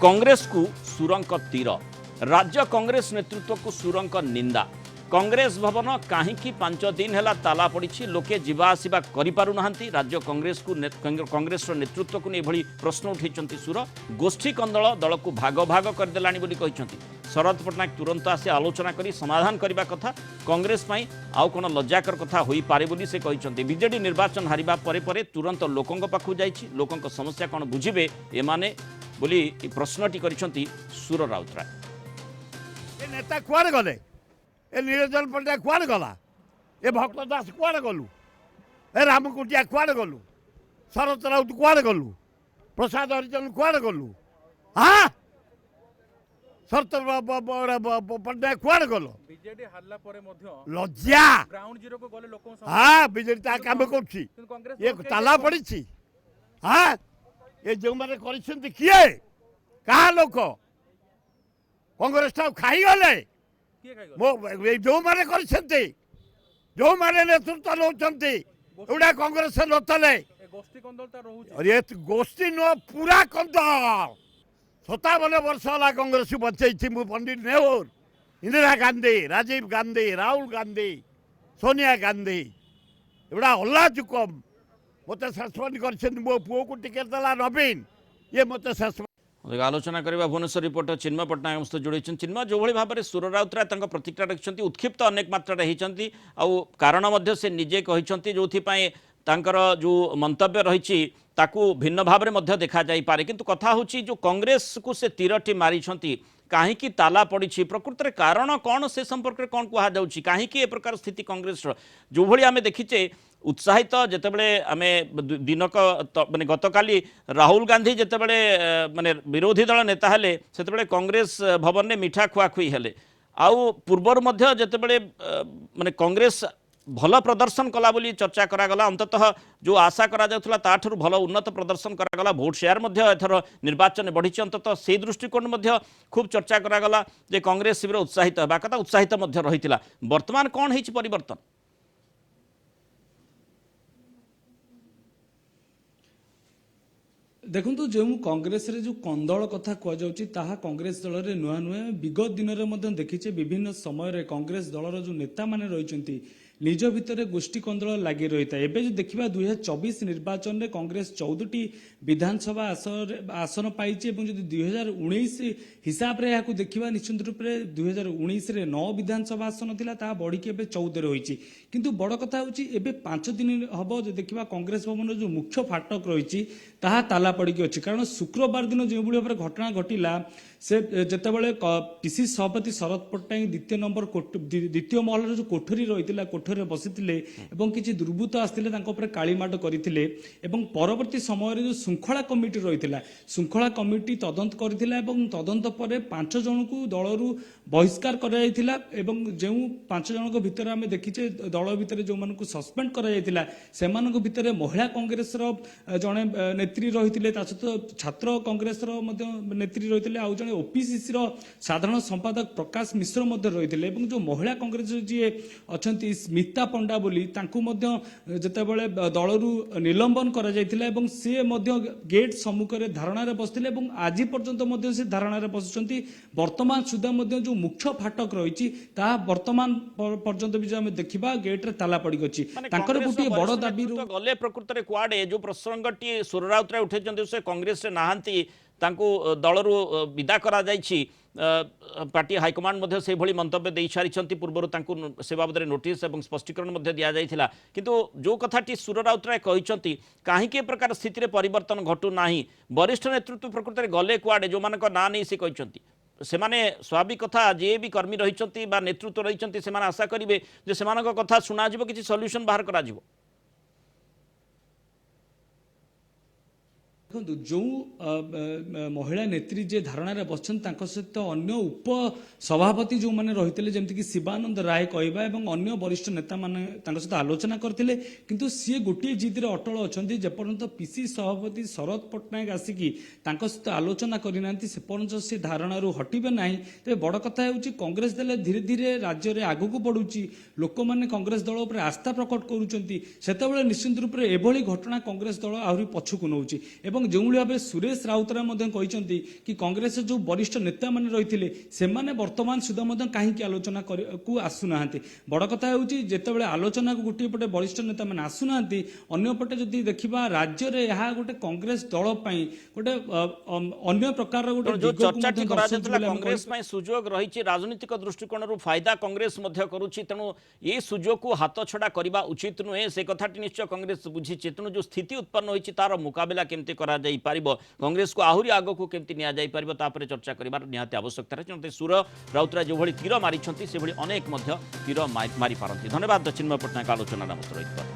कांग्रेस को सुरंक तीर राज्य कांग्रेस नेतृत्व को सुरंक निंदा कांग्रेस भवन कहीं 5 दिन है ताला पड़ी लोके जीवा आसवा करें राज्य कांग्रेस को कांग्रेस नेतृत्व को नहीं प्रश्न उठाई सुर गोष्ठी कंदल दल को भाग भाग करदेला शरद पट्टनायक तुरंत आसी आलोचना करी समाधान करने कथा कांग्रेस आउ कौन लज्जाकर कथा हो पारे बोली से कहते बीजेडी निर्वाचन हारिबा परे तुरंत लोकों पाखु जाइछि लोकों समस्या कौन बुझे एमाने बोली प्रश्नटी करिसेंती सुर राउतराय नेता कुआड़े गले ए निरंजन पट्टनायक कुआड़े गला ए भक्त दास कुआड़े गलु ए रामकुटिया कुआड़े गलु शरद राउत कुआड़े गलु प्रसाद हरिजन कुआड़े गलु हाँ शरद पट्टनायक कुआड़े गल बीजेडी हारला परे मध्य लज्जा ग्राउंड जीरो को गले लोक हाँ बीजेडी ता काम करछि ये ताला पड़ी हाँ ये जो मैंने कर किए कहा लोक कांग्रेस खाई गले जो मैंने कर जो मैंने नेतृत्व नौकरी एवढा कांग्रेस नतले गोष्ठी कंदलता रहउछि अरे गोष्ठी नो पूरा कंदल 57 वर्ष है कांग्रेस बचई पंडित नेहरू इंदिरा गांधी राजीव गांधी राहुल गांधी सोनिया गांधी एवढा हल्ला चुकम मत सस्पेंड कर मो पुओ को टिकेट देला नवीन ये मत सस्पेंड आलोचना करवा भुवनेश्वर रिपोर्टर चिन्मय पट्टनायक सहित जोड़ी चिन्मय जो भाव में सुर राउतराय प्रतिक्रिया रखिंट उत्क्षिप्त अनेक मात्रा होती कारण से निजे कहते जो जो मंतव्य रही ताकू भिन्न भाव में देखा जापे किंतु कथा हूँ जो कांग्रेस को से तीरटी मारी कहीं ताला पड़ी प्रकृत में कारण कौन से संपर्क में कौन कहुच्छी कहीं ए प्रकार स्थिति कांग्रेस जो भाई आम देखीचे उत्साहित जितेबले आम दिनक माने गतकाली राहुल गांधी जितेबले माने विरोधी दल नेता हेले सेतेबले कांग्रेस भवन में मिठा खुआखुई हेले आउ पूर्वर मध्य जितेबले माने कांग्रेस भल प्रदर्शन कला बोली चर्चा करागला अंततः जो आशा करा जाउथला ताठुर भल उन्नत प्रदर्शन करागला भोट शेयर मध्य एथर निर्वाचन बढ़ी अंततः से दृष्टिकोण मध्य खूब चर्चा करागला जे कांग्रेस शिविर उत्साहित होगा कथा उत्साहित मध्य रहितिला वर्तमान कौन होइछि परिवर्तन देखु जो कांग्रेस रे जो कंदल कथा कहुच्छा कांग्रेस दल में नुआ नुआ विगत दिन में देखीचे विभिन्न समय कांग्रेस दलर जो नेता माने रही निज भितर गोष्ठी कंदल लगी रही है एवं जो देखा 2024 निर्वाचन में कांग्रेस 14टी विधानसभा आसन पाई जो 2019 हिसाब से यहाँ देखा निश्चित रूप से 2019 रे 9 विधानसभा आसन था बढ़ी 14 रही किंतु बड़ कथा हूँ 5 दिन हम जो देखा कांग्रेस भवन जो मुख्य फाटक रही ताला पड़ी अच्छी कारण शुक्रवार दिन जो भाव में घटना घटला से जितेबाला पीसी सभापति शरद पट्टनायक द्वितीय महल जो कोठरी रही कोठरी बसी किसी दुर्बृत्त आसते कालीमाड करते परवर्ती समय जो श्रृंखला कमिटी रही श्रृंखला कमिटी तदंत करथिला तदंत पर 5 जन को दलू बहिष्कार कराइथिला जो 5 जन भितर आम देखीचे दल भितर जो मानक सस्पेंड करा भितर महिला कांग्रेस जड़े नेत्री रही सहित छात्र कांग्रेस नेत्री रही आउ जड़े ओपीसीसी साधारण संपादक प्रकाश मिश्र रही जो महिला कांग्रेस जी अच्छा स्मिता पंडा बोली जितेबाला दलू निलंबन कर सी गेट सम्मुखें धारणा बसते आज पर्यंत से धारणा बसुंच वर्तमान सुधा जो मुख्य फाटक रही वर्तमान पर्यंत भी आम देखा गेट्रे ताला पड़ी अच्छी गोटे बड़ दाबी गले प्रकृत में कुआडे जो प्रसंगटी सुर राउतराय उठे से कांग्रेस नहांती दलरू विदा करा जाइछि पार्टी हाइकमांड मध्य से भली मंतव्य दे सारी पूर्व से बाबद नोटिस और स्पष्टीकरण दि जाइथिला किंतु जो कथाटी सुर राउतराय कहते कहीं प्रकार स्थिति परिवर्तन घटू ना वरिष्ठ नेतृत्व प्रकृत में गले कुआडे जो मान ना नहीं से कहते से माने स्वाभाविक कथा जे भी कर्मी रही नेतृत्व रही से आशा करेंगे जे कथा शुणा किसी सल्यूशन बाहर करा देखो जो महिला नेत्री जे धारणा बसन सहित अन्य उप सभापति जो मैंने रही जमीक शिवानंद राय कहवा अन्य वरिष्ठ नेता मैंने सहित आलोचना करते किंतु सी गोटे जिद अटल अच्छा जेपर्यंत पीसी सभापति शरद पट्टनायक आसिकी सहित आलोचना करना से पर्यंत से धारणा हटबे ना तेज बड़ कथा हूँ कांग्रेस दल धीरे धीरे राज्य में आगक बढ़ुची लोक मैंने कांग्रेस दल पर आस्था प्रकट करुँच निश्चित रूप से एभली घटना कांग्रेस दल आहरी पछकू नौ ଯେଉଁଭଳି ଭାବେ ସୁରେଶ ରାଉତରାୟ ମଧ୍ୟ କହିଛନ୍ତି କି କଂଗ୍ରେସର ଯେଉଁ ବରିଷ୍ଠ ନେତାମାନେ ରହିଥିଲେ ସେମାନେ ବର୍ତ୍ତମାନ ସୁଦ୍ଧା ମଧ୍ୟ କାହିଁକି ଆଲୋଚନା କରିବାକୁ ଆସୁନାହାନ୍ତି। ବଡ଼ କଥା ହେଉଛି ଯେତେବେଳେ ଆଲୋଚନାକୁ ଗୋଟିଏ ପଟେ ବରିଷ୍ଠ ନେତାମାନେ ଆସୁନାହାନ୍ତି, ଅନ୍ୟପଟେ ଯଦି ଦେଖିବା ରାଜ୍ୟରେ ଏହା ଗୋଟେ କଂଗ୍ରେସ ଦଳ ପାଇଁ ଗୋଟେ ଅନ୍ୟ ପ୍ରକାରର ଗୋଟେ जो ଦିଗକୁ चर्चा ମଧ୍ୟ करा ଦର୍ଶାଉଛି ବୋଲି ଆମେ कांग्रेस में सुजोग रही राजनीतिक दृष्टिकोण फायदा कांग्रेस करुच्ची तेणु ये सुजोग को हाथ छड़ा करने उचित नुहे से कथाटी निश्चय कांग्रेस बुझी तेणु जो स्थिति उत्पन्न होती तार मुकाबला केमती कांग्रेस को आहरी आग को केमती निपर चर्चा कर निहाती आवश्यकता रही सुर राउतराय जो तीर मारी से अनेक तीर मारी पारती। धन्यवाद चिन्मय पट्टनायक आलोचना रही।